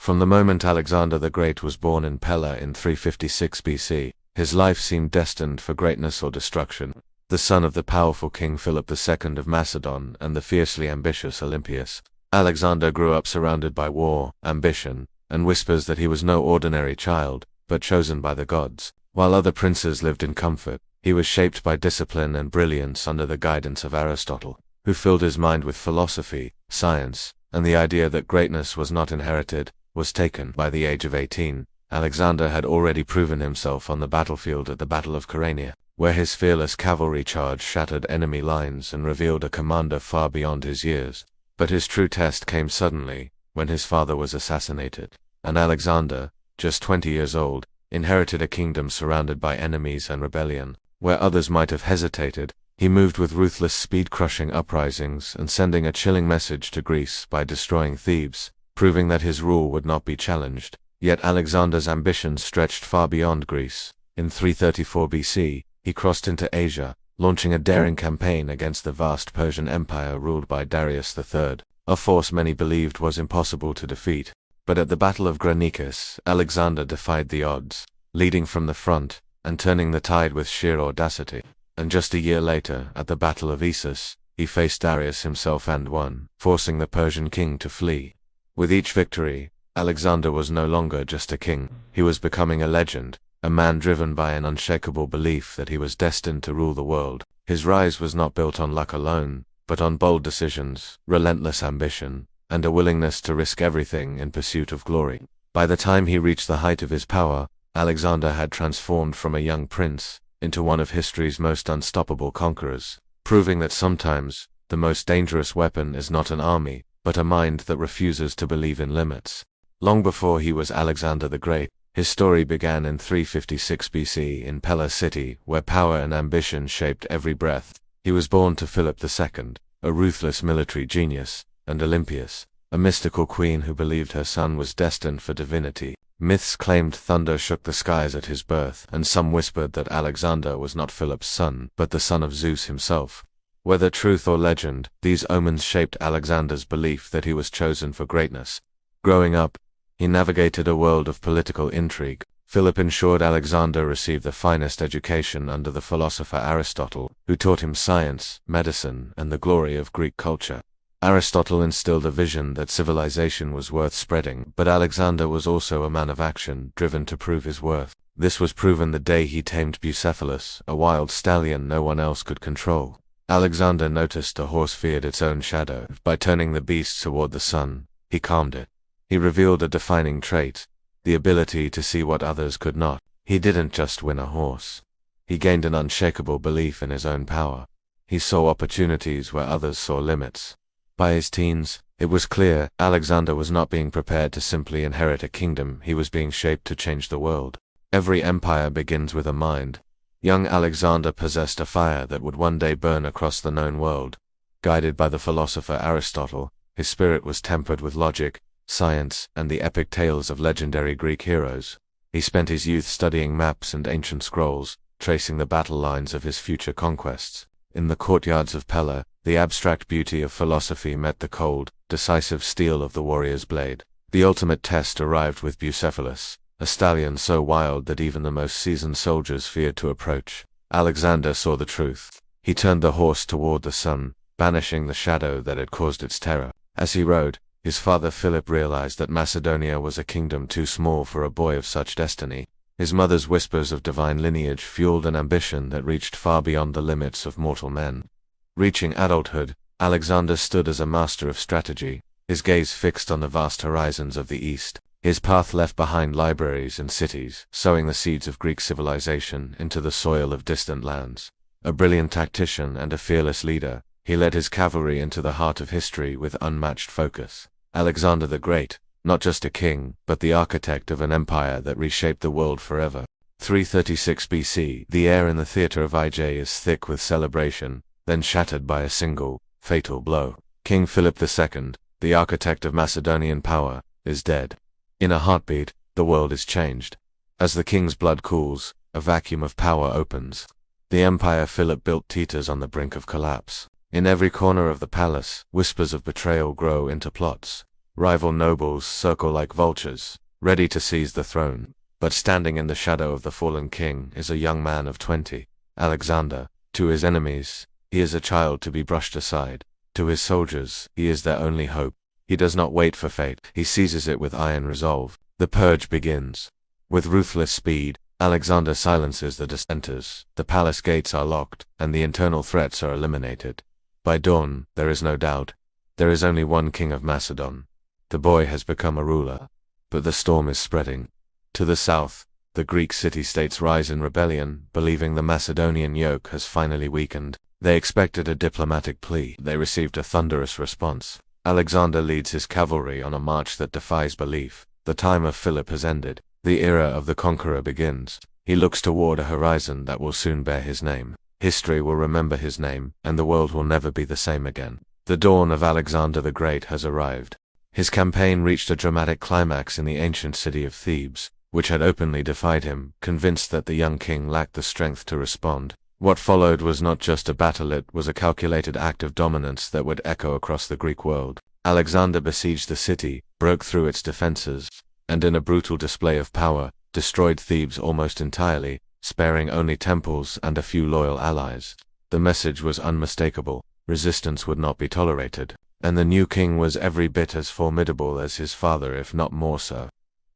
From the moment Alexander the Great was born in Pella in 356 BC, his life seemed destined for greatness or destruction. The son of the powerful King Philip II of Macedon and the fiercely ambitious Olympias, Alexander grew up surrounded by war, ambition, and whispers that he was no ordinary child, but chosen by the gods. While other princes lived in comfort, he was shaped by discipline and brilliance under the guidance of Aristotle, who filled his mind with philosophy, science, and the idea that greatness was not inherited, was taken. By the age of 18, Alexander had already proven himself on the battlefield at the Battle of Chaeronea, where his fearless cavalry charge shattered enemy lines and revealed a commander far beyond his years. But his true test came suddenly, when his father was assassinated, and Alexander, just 20 years old, inherited a kingdom surrounded by enemies and rebellion. Where others might have hesitated, he moved with ruthless speed, crushing uprisings and sending a chilling message to Greece by destroying Thebes, proving that his rule would not be challenged. Yet Alexander's ambitions stretched far beyond Greece. In 334 BC, he crossed into Asia, launching a daring campaign against the vast Persian Empire ruled by Darius III, a force many believed was impossible to defeat. But at the Battle of Granicus, Alexander defied the odds, leading from the front and turning the tide with sheer audacity. And just a year later, at the Battle of Issus, he faced Darius himself and won, forcing the Persian king to flee. With each victory, Alexander was no longer just a king. He was becoming a legend, a man driven by an unshakable belief that he was destined to rule the world. His rise was not built on luck alone, but on bold decisions, relentless ambition, and a willingness to risk everything in pursuit of glory. By the time he reached the height of his power, Alexander had transformed from a young prince into one of history's most unstoppable conquerors, proving that sometimes the most dangerous weapon is not an army, but a mind that refuses to believe in limits. Long before he was Alexander the Great, his story began in 356 BC in Pella city, where power and ambition shaped every breath. He was born to Philip II, a ruthless military genius, and Olympias, a mystical queen who believed her son was destined for divinity. Myths claimed thunder shook the skies at his birth, and some whispered that Alexander was not Philip's son, but the son of Zeus himself. Whether truth or legend, these omens shaped Alexander's belief that he was chosen for greatness. Growing up, he navigated a world of political intrigue. Philip ensured Alexander received the finest education under the philosopher Aristotle, who taught him science, medicine, and the glory of Greek culture. Aristotle instilled a vision that civilization was worth spreading, but Alexander was also a man of action, driven to prove his worth. This was proven the day he tamed Bucephalus, a wild stallion no one else could control. Alexander noticed a horse feared its own shadow. By turning the beast toward the sun, he calmed it. He revealed a defining trait, the ability to see what others could not. He didn't just win a horse. He gained an unshakable belief in his own power. He saw opportunities where others saw limits. By his teens, it was clear Alexander was not being prepared to simply inherit a kingdom, he was being shaped to change the world. Every empire begins with a mind. Young Alexander possessed a fire that would one day burn across the known world. Guided by the philosopher Aristotle, his spirit was tempered with logic, science, and the epic tales of legendary Greek heroes. He spent his youth studying maps and ancient scrolls, tracing the battle lines of his future conquests. In the courtyards of Pella, the abstract beauty of philosophy met the cold, decisive steel of the warrior's blade. The ultimate test arrived with Bucephalus, a stallion so wild that even the most seasoned soldiers feared to approach. Alexander saw the truth. He turned the horse toward the sun, banishing the shadow that had caused its terror. As he rode, his father Philip realized that Macedonia was a kingdom too small for a boy of such destiny. His mother's whispers of divine lineage fueled an ambition that reached far beyond the limits of mortal men. Reaching adulthood, Alexander stood as a master of strategy, his gaze fixed on the vast horizons of the East. His path left behind libraries and cities, sowing the seeds of Greek civilization into the soil of distant lands. A brilliant tactician and a fearless leader, he led his cavalry into the heart of history with unmatched focus. Alexander the Great, not just a king, but the architect of an empire that reshaped the world forever. 336 BC, the air in the theater of IJ is thick with celebration, then shattered by a single, fatal blow. King Philip II, the architect of Macedonian power, is dead. In a heartbeat, the world is changed. As the king's blood cools, a vacuum of power opens. The empire Philip built teeters on the brink of collapse. In every corner of the palace, whispers of betrayal grow into plots. Rival nobles circle like vultures, ready to seize the throne. But standing in the shadow of the fallen king is a young man of 20, Alexander. To his enemies, he is a child to be brushed aside. To his soldiers, he is their only hope. He does not wait for fate, he seizes it with iron resolve. The purge begins. With ruthless speed, Alexander silences the dissenters, the palace gates are locked, and the internal threats are eliminated. By dawn, there is no doubt. There is only one king of Macedon. The boy has become a ruler. But the storm is spreading. To the south, the Greek city-states rise in rebellion, believing the Macedonian yoke has finally weakened. They expected a diplomatic plea. They received a thunderous response. Alexander leads his cavalry on a march that defies belief. The time of Philip has ended. The era of the conqueror begins. He looks toward a horizon that will soon bear his name. History will remember his name, and the world will never be the same again. The dawn of Alexander the Great has arrived. His campaign reached a dramatic climax in the ancient city of Thebes, which had openly defied him, convinced that the young king lacked the strength to respond. What followed was not just a battle, it was a calculated act of dominance that would echo across the Greek world. Alexander besieged the city, broke through its defenses, and in a brutal display of power, destroyed Thebes almost entirely, sparing only temples and a few loyal allies. The message was unmistakable: resistance would not be tolerated, and the new king was every bit as formidable as his father, if not more so.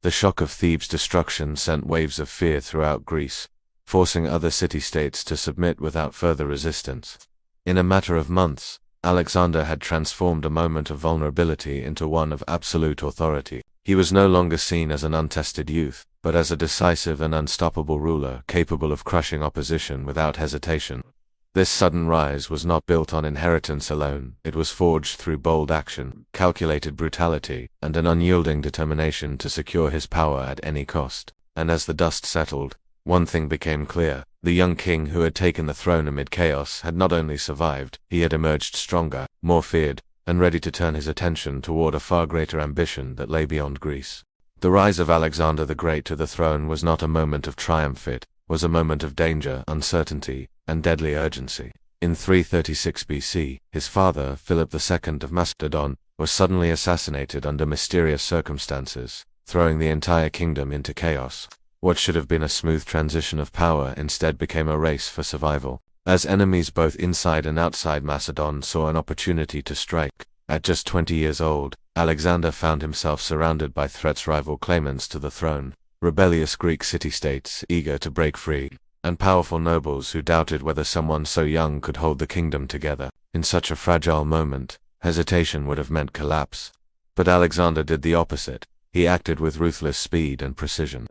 The shock of Thebes' destruction sent waves of fear throughout Greece, forcing other city-states to submit without further resistance. In a matter of months, Alexander had transformed a moment of vulnerability into one of absolute authority. He was no longer seen as an untested youth, but as a decisive and unstoppable ruler capable of crushing opposition without hesitation. This sudden rise was not built on inheritance alone, it was forged through bold action, calculated brutality, and an unyielding determination to secure his power at any cost. And as the dust settled, one thing became clear: the young king who had taken the throne amid chaos had not only survived, he had emerged stronger, more feared, and ready to turn his attention toward a far greater ambition that lay beyond Greece. The rise of Alexander the Great to the throne was not a moment of triumph, it was a moment of danger, uncertainty, and deadly urgency. In 336 BC, his father, Philip II of Macedon, was suddenly assassinated under mysterious circumstances, throwing the entire kingdom into chaos. What should have been a smooth transition of power instead became a race for survival. As enemies both inside and outside Macedon saw an opportunity to strike, at just 20 years old, Alexander found himself surrounded by threats, rival claimants to the throne, rebellious Greek city-states eager to break free, and powerful nobles who doubted whether someone so young could hold the kingdom together. In such a fragile moment, hesitation would have meant collapse. But Alexander did the opposite. He acted with ruthless speed and precision.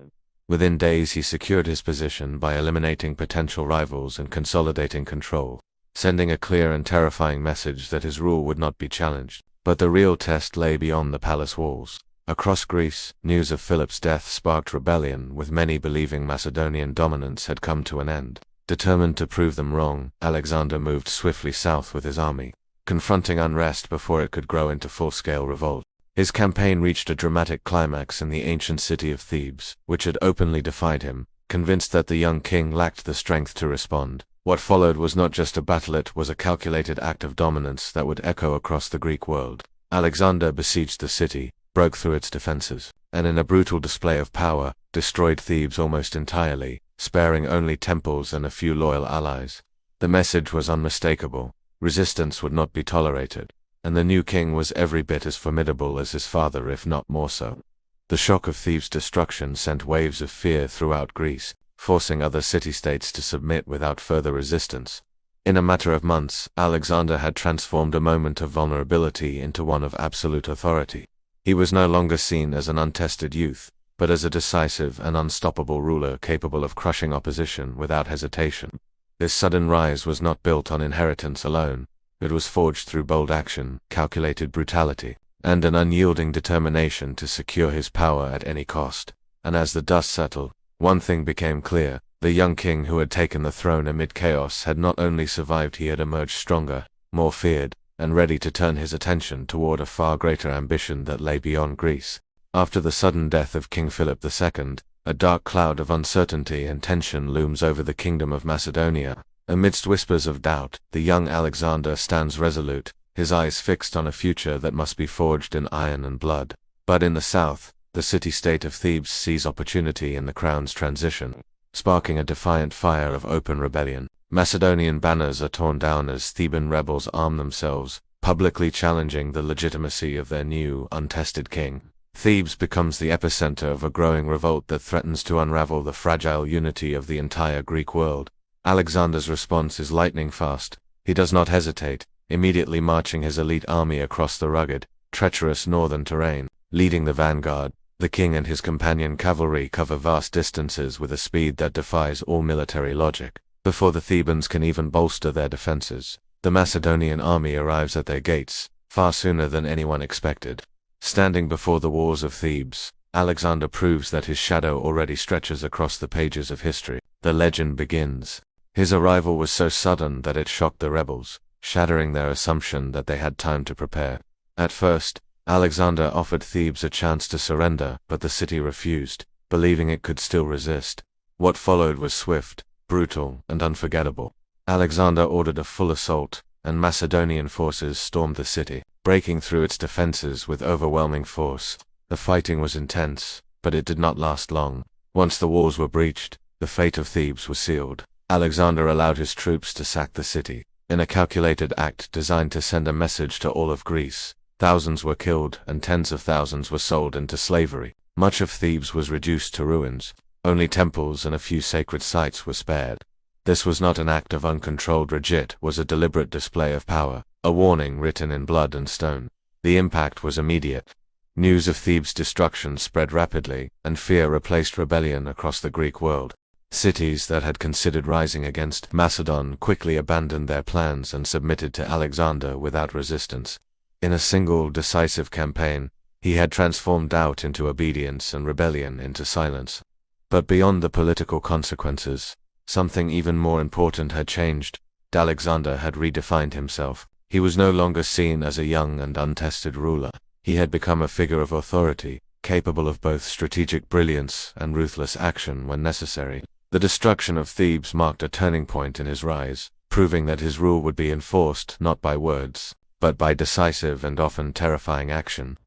Within days he secured his position by eliminating potential rivals and consolidating control, sending a clear and terrifying message that his rule would not be challenged. But the real test lay beyond the palace walls. Across Greece, news of Philip's death sparked rebellion, with many believing Macedonian dominance had come to an end. Determined to prove them wrong, Alexander moved swiftly south with his army, confronting unrest before it could grow into full-scale revolt. His campaign reached a dramatic climax in the ancient city of Thebes, which had openly defied him. Convinced that the young king lacked the strength to respond, what followed was not just a battle, it was a calculated act of dominance that would echo across the Greek world. Alexander besieged the city, broke through its defenses, and in a brutal display of power, destroyed Thebes almost entirely, sparing only temples and a few loyal allies. The message was unmistakable: resistance would not be tolerated, and the new king was every bit as formidable as his father, if not more so. The shock of Thebes' destruction sent waves of fear throughout Greece, forcing other city-states to submit without further resistance. In a matter of months, Alexander had transformed a moment of vulnerability into one of absolute authority. He was no longer seen as an untested youth, but as a decisive and unstoppable ruler capable of crushing opposition without hesitation. This sudden rise was not built on inheritance alone. It was forged through bold action, calculated brutality, and an unyielding determination to secure his power at any cost. And as the dust settled, one thing became clear: the young king who had taken the throne amid chaos had not only survived, he had emerged stronger, more feared, and ready to turn his attention toward a far greater ambition that lay beyond Greece. After the sudden death of King Philip II, a dark cloud of uncertainty and tension looms over the kingdom of Macedonia. Amidst whispers of doubt, the young Alexander stands resolute, his eyes fixed on a future that must be forged in iron and blood. But in the south, the city-state of Thebes sees opportunity in the crown's transition, sparking a defiant fire of open rebellion. Macedonian banners are torn down as Theban rebels arm themselves, publicly challenging the legitimacy of their new, untested king. Thebes becomes the epicenter of a growing revolt that threatens to unravel the fragile unity of the entire Greek world. Alexander's response is lightning fast. He does not hesitate, immediately marching his elite army across the rugged, treacherous northern terrain. Leading the vanguard, the king and his companion cavalry cover vast distances with a speed that defies all military logic. Before the Thebans can even bolster their defenses, the Macedonian army arrives at their gates, far sooner than anyone expected. Standing before the walls of Thebes, Alexander proves that his shadow already stretches across the pages of history. The legend begins. His arrival was so sudden that it shocked the rebels, shattering their assumption that they had time to prepare. At first, Alexander offered Thebes a chance to surrender, but the city refused, believing it could still resist. What followed was swift, brutal, and unforgettable. Alexander ordered a full assault, and Macedonian forces stormed the city, breaking through its defenses with overwhelming force. The fighting was intense, but it did not last long. Once the walls were breached, the fate of Thebes was sealed. Alexander allowed his troops to sack the city, in a calculated act designed to send a message to all of Greece. Thousands were killed, and tens of thousands were sold into slavery. Much of Thebes was reduced to ruins. Only temples and a few sacred sites were spared. This was not an act of uncontrolled rage, it was a deliberate display of power, a warning written in blood and stone. The impact was immediate. News of Thebes' destruction spread rapidly, and fear replaced rebellion across the Greek world. Cities that had considered rising against Macedon quickly abandoned their plans and submitted to Alexander without resistance. In a single, decisive campaign, he had transformed doubt into obedience and rebellion into silence. But beyond the political consequences, something even more important had changed. Alexander had redefined himself. He was no longer seen as a young and untested ruler. He had become a figure of authority, capable of both strategic brilliance and ruthless action when necessary. The destruction of Thebes marked a turning point in his rise, proving that his rule would be enforced not by words, but by decisive and often terrifying action.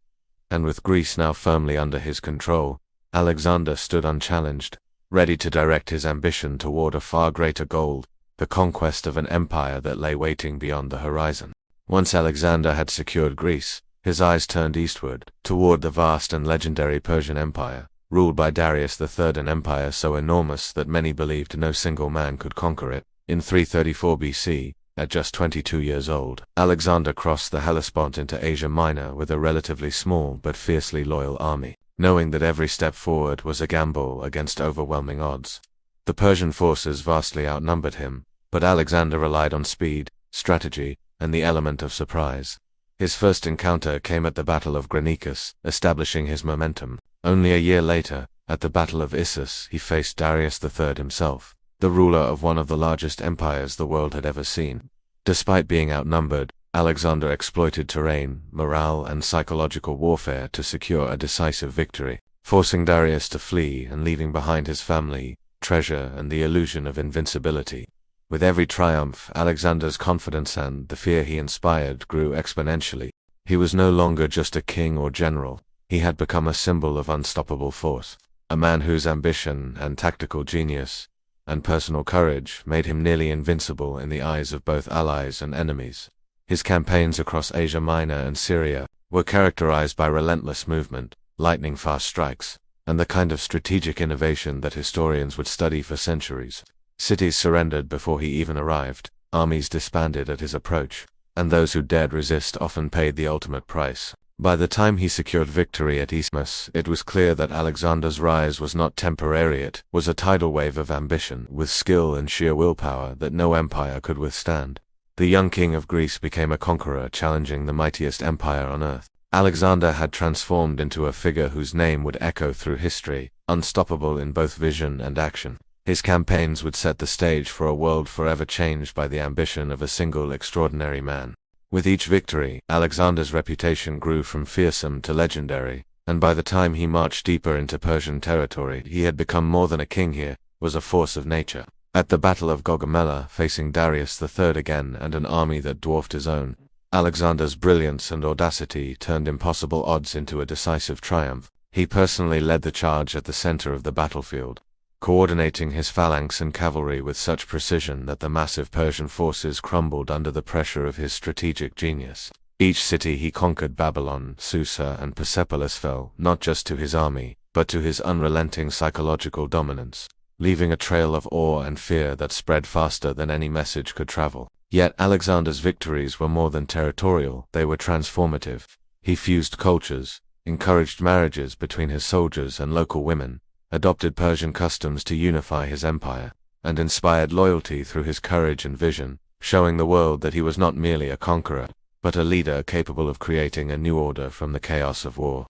And with Greece now firmly under his control, Alexander stood unchallenged, ready to direct his ambition toward a far greater goal, the conquest of an empire that lay waiting beyond the horizon. Once Alexander had secured Greece, his eyes turned eastward, toward the vast and legendary Persian Empire, ruled by Darius III, an empire so enormous that many believed no single man could conquer it. In 334 BC, at just 22 years old, Alexander crossed the Hellespont into Asia Minor with a relatively small but fiercely loyal army, knowing that every step forward was a gamble against overwhelming odds. The Persian forces vastly outnumbered him, but Alexander relied on speed, strategy, and the element of surprise. His first encounter came at the Battle of Granicus, establishing his momentum. Only a year later, at the Battle of Issus, he faced Darius III himself, the ruler of one of the largest empires the world had ever seen. Despite being outnumbered, Alexander exploited terrain, morale, and psychological warfare to secure a decisive victory, forcing Darius to flee and leaving behind his family, treasure, and the illusion of invincibility. With every triumph, Alexander's confidence and the fear he inspired grew exponentially. He was no longer just a king or general. He had become a symbol of unstoppable force, a man whose ambition and tactical genius and personal courage made him nearly invincible in the eyes of both allies and enemies. His campaigns across Asia Minor and Syria were characterized by relentless movement, lightning-fast strikes, and the kind of strategic innovation that historians would study for centuries. Cities surrendered before he even arrived, armies disbanded at his approach, and those who dared resist often paid the ultimate price. By the time he secured victory at Isthmus, it was clear that Alexander's rise was not temporary, it was a tidal wave of ambition, with skill and sheer willpower that no empire could withstand. The young king of Greece became a conqueror, challenging the mightiest empire on earth. Alexander had transformed into a figure whose name would echo through history, unstoppable in both vision and action. His campaigns would set the stage for a world forever changed by the ambition of a single extraordinary man. With each victory, Alexander's reputation grew from fearsome to legendary, and by the time he marched deeper into Persian territory, he had become more than a king here, was a force of nature. At the Battle of Gaugamela, facing Darius III again and an army that dwarfed his own, Alexander's brilliance and audacity turned impossible odds into a decisive triumph. He personally led the charge at the center of the battlefield, coordinating his phalanx and cavalry with such precision that the massive Persian forces crumbled under the pressure of his strategic genius. Each city he conquered, Babylon, Susa, and Persepolis, fell not just to his army, but to his unrelenting psychological dominance, leaving a trail of awe and fear that spread faster than any message could travel. Yet Alexander's victories were more than territorial, they were transformative. He fused cultures, encouraged marriages between his soldiers and local women, adopted Persian customs to unify his empire, and inspired loyalty through his courage and vision, showing the world that he was not merely a conqueror, but a leader capable of creating a new order from the chaos of war.